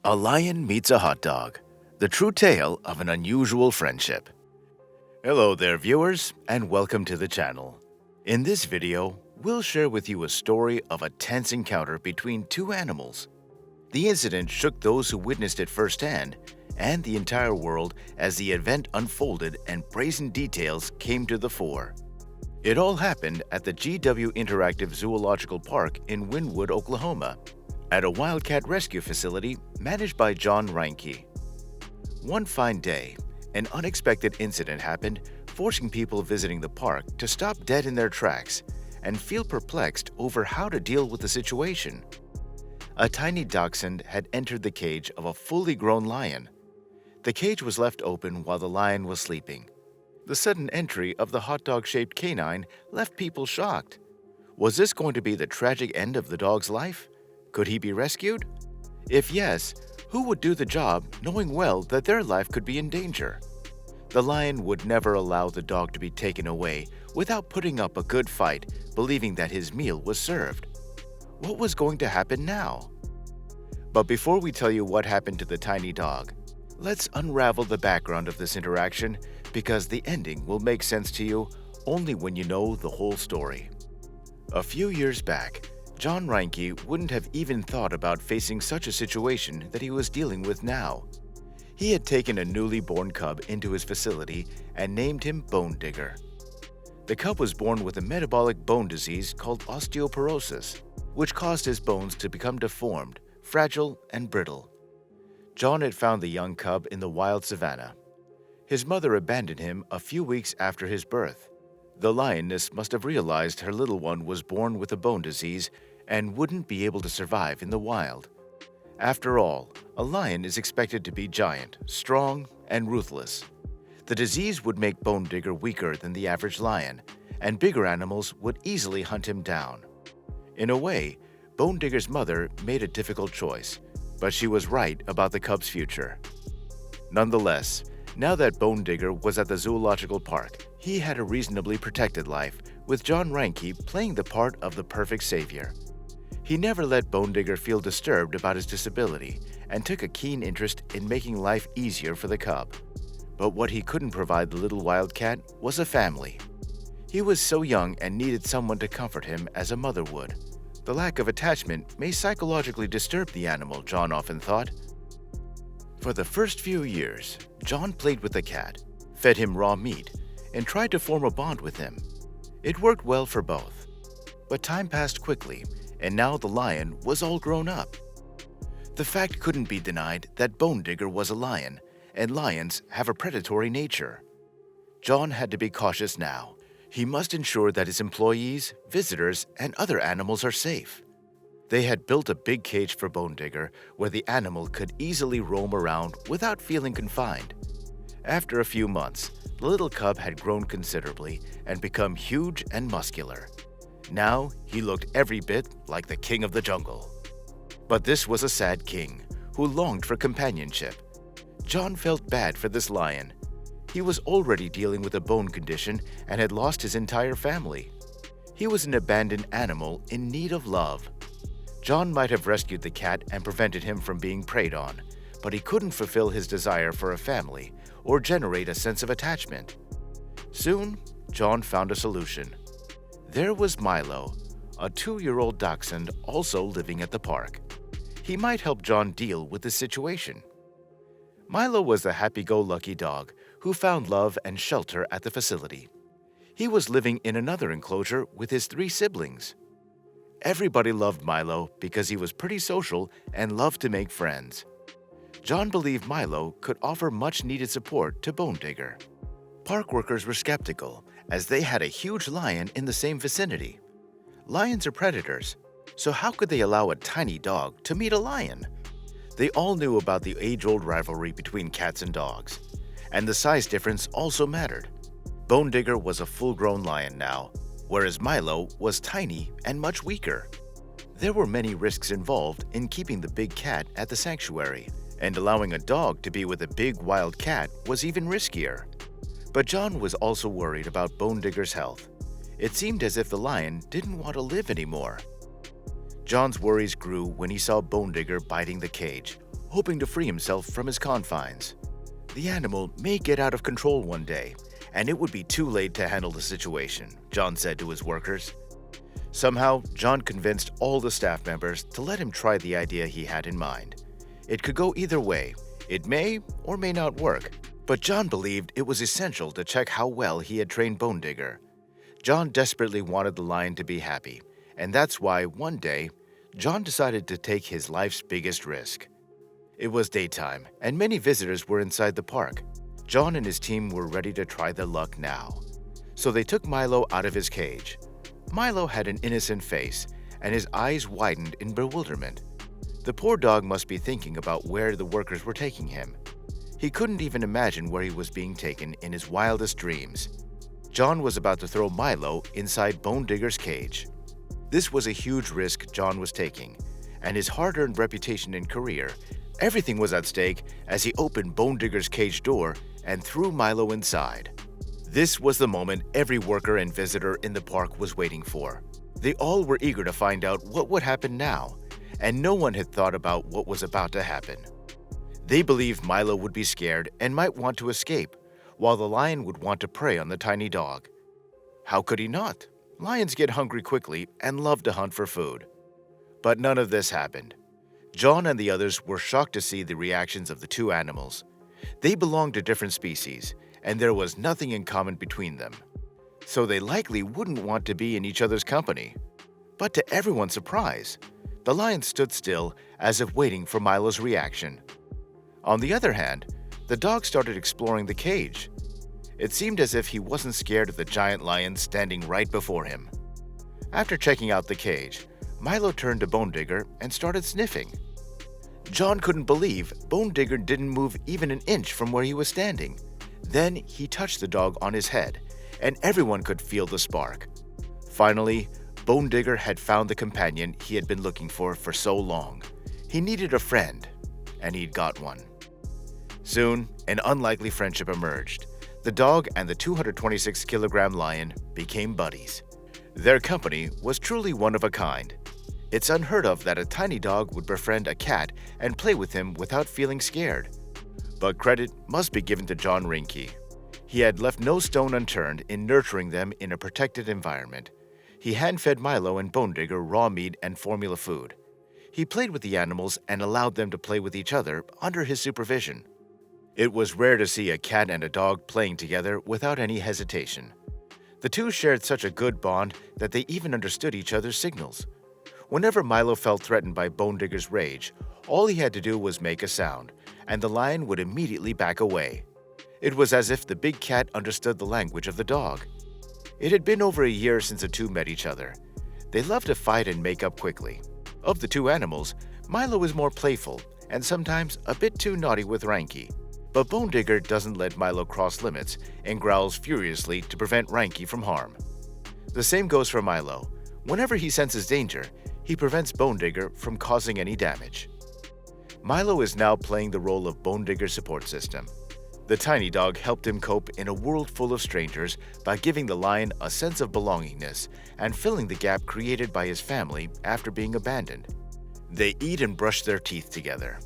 A lion meets a hot dog. The true tale of an unusual friendship. Hello there, viewers, and welcome to the channel. In this video, we'll share with you a story of a tense encounter between two animals. The incident shook those who witnessed it firsthand and the entire world as the event unfolded and brazen details came to the fore. It all happened at the GW Interactive Zoological Park in Wynwood, Oklahoma, at a wildcat rescue facility managed by John Reinke. One fine day, an unexpected incident happened, forcing people visiting the park to stop dead in their tracks and feel perplexed over how to deal with the situation. A tiny dachshund had entered the cage of a fully grown lion. The cage was left open while the lion was sleeping. The sudden entry of the hot dog-shaped canine left people shocked. Was this going to be the tragic end of the dog's life? Could he be rescued? If yes, who would do the job knowing well that their life could be in danger? The lion would never allow the dog to be taken away without putting up a good fight, believing that his meal was served. What was going to happen now? But before we tell you what happened to the tiny dog, let's unravel the background of this interaction because the ending will make sense to you only when you know the whole story. A few years back, John Reinke wouldn't have even thought about facing such a situation that he was dealing with now. He had taken a newly born cub into his facility and named him Bone Digger. The cub was born with a metabolic bone disease called osteoporosis, which caused his bones to become deformed, fragile, and brittle. John had found the young cub in the wild savanna. His mother abandoned him a few weeks after his birth. The lioness must have realized her little one was born with a bone disease and wouldn't be able to survive in the wild. After all, a lion is expected to be giant, strong, and ruthless. The disease would make Bone Digger weaker than the average lion, and bigger animals would easily hunt him down. In a way, Bone Digger's mother made a difficult choice, but she was right about the cub's future. Nonetheless, now that Bone Digger was at the zoological park, he had a reasonably protected life, with John Reinke playing the part of the perfect savior. He never let Bone Digger feel disturbed about his disability and took a keen interest in making life easier for the cub. But what he couldn't provide the little wildcat was a family. He was so young and needed someone to comfort him as a mother would. The lack of attachment may psychologically disturb the animal, John often thought. For the first few years, John played with the cat, fed him raw meat, and tried to form a bond with him. It worked well for both. But time passed quickly, and now the lion was all grown up. The fact couldn't be denied that Bone Digger was a lion, and lions have a predatory nature. John had to be cautious now. He must ensure that his employees, visitors, and other animals are safe. They had built a big cage for Bone Digger where the animal could easily roam around without feeling confined. After a few months, the little cub had grown considerably and become huge and muscular. Now he looked every bit like the king of the jungle. But this was a sad king who longed for companionship. John felt bad for this lion. He was already dealing with a bone condition and had lost his entire family. He was an abandoned animal in need of love. John might have rescued the cat and prevented him from being preyed on, but he couldn't fulfill his desire for a family or generate a sense of attachment. Soon, John found a solution. There was Milo, a 2-year-old dachshund also living at the park. He might help John deal with the situation. Milo was a happy-go-lucky dog who found love and shelter at the facility. He was living in another enclosure with his 3 siblings. Everybody loved Milo because he was pretty social and loved to make friends. John believed Milo could offer much-needed support to Bone Digger. Park workers were skeptical as they had a huge lion in the same vicinity. Lions are predators, so how could they allow a tiny dog to meet a lion? They all knew about the age-old rivalry between cats and dogs, and the size difference also mattered. Bone Digger was a full-grown lion now, whereas Milo was tiny and much weaker. There were many risks involved in keeping the big cat at the sanctuary, and allowing a dog to be with a big wild cat was even riskier. But John was also worried about Bone Digger's health. It seemed as if the lion didn't want to live anymore. John's worries grew when he saw Bone Digger biting the cage, hoping to free himself from his confines. The animal may get out of control one day, and it would be too late to handle the situation, John said to his workers. Somehow, John convinced all the staff members to let him try the idea he had in mind. It could go either way. It may or may not work, but John believed it was essential to check how well he had trained Bone Digger. John desperately wanted the lion to be happy, and that's why one day, John decided to take his life's biggest risk. It was daytime, and many visitors were inside the park. John and his team were ready to try their luck now. So they took Milo out of his cage. Milo had an innocent face, and his eyes widened in bewilderment. The poor dog must be thinking about where the workers were taking him. He couldn't even imagine where he was being taken in his wildest dreams. John was about to throw Milo inside Bone Digger's cage. This was a huge risk John was taking, and his hard-earned reputation and career. Everything was at stake as he opened Bone Digger's cage door and threw Milo inside. This was the moment every worker and visitor in the park was waiting for. They all were eager to find out what would happen now, and no one had thought about what was about to happen. They believed Milo would be scared and might want to escape, while the lion would want to prey on the tiny dog. How could he not? Lions get hungry quickly and love to hunt for food. But none of this happened. John and the others were shocked to see the reactions of the two animals. They belonged to different species, and there was nothing in common between them. So they likely wouldn't want to be in each other's company. But to everyone's surprise, the lion stood still as if waiting for Milo's reaction. On the other hand, the dog started exploring the cage. It seemed as if he wasn't scared of the giant lion standing right before him. After checking out the cage, Milo turned to Bone Digger and started sniffing. John couldn't believe Bone Digger didn't move even an inch from where he was standing. Then he touched the dog on his head, and everyone could feel the spark. Finally, Bone Digger had found the companion he had been looking for so long. He needed a friend, and he'd got one. Soon, an unlikely friendship emerged. The dog and the 226-kilogram lion became buddies. Their company was truly one of a kind. It's unheard of that a tiny dog would befriend a cat and play with him without feeling scared. But credit must be given to John Rinke. He had left no stone unturned in nurturing them in a protected environment. He hand-fed Milo and Bone Digger raw meat and formula food. He played with the animals and allowed them to play with each other under his supervision. It was rare to see a cat and a dog playing together without any hesitation. The two shared such a good bond that they even understood each other's signals. Whenever Milo felt threatened by Bone Digger's rage, all he had to do was make a sound, and the lion would immediately back away. It was as if the big cat understood the language of the dog. It had been over a year since the two met each other. They loved to fight and make up quickly. Of the two animals, Milo is more playful and sometimes a bit too naughty with Ranky. But Bone Digger doesn't let Milo cross limits and growls furiously to prevent Ranky from harm. The same goes for Milo. Whenever he senses danger, he prevents Bone Digger from causing any damage. Milo is now playing the role of Bone Digger's support system. The tiny dog helped him cope in a world full of strangers by giving the lion a sense of belongingness and filling the gap created by his family after being abandoned. They eat and brush their teeth together.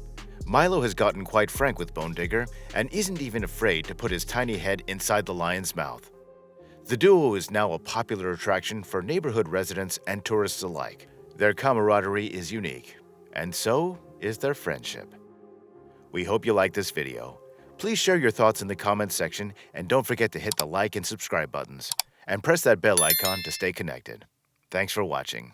Milo has gotten quite frank with Bone Digger and isn't even afraid to put his tiny head inside the lion's mouth. The duo is now a popular attraction for neighborhood residents and tourists alike. Their camaraderie is unique, and so is their friendship. We hope you liked this video. Please share your thoughts in the comments section and don't forget to hit the like and subscribe buttons. And press that bell icon to stay connected. Thanks for watching.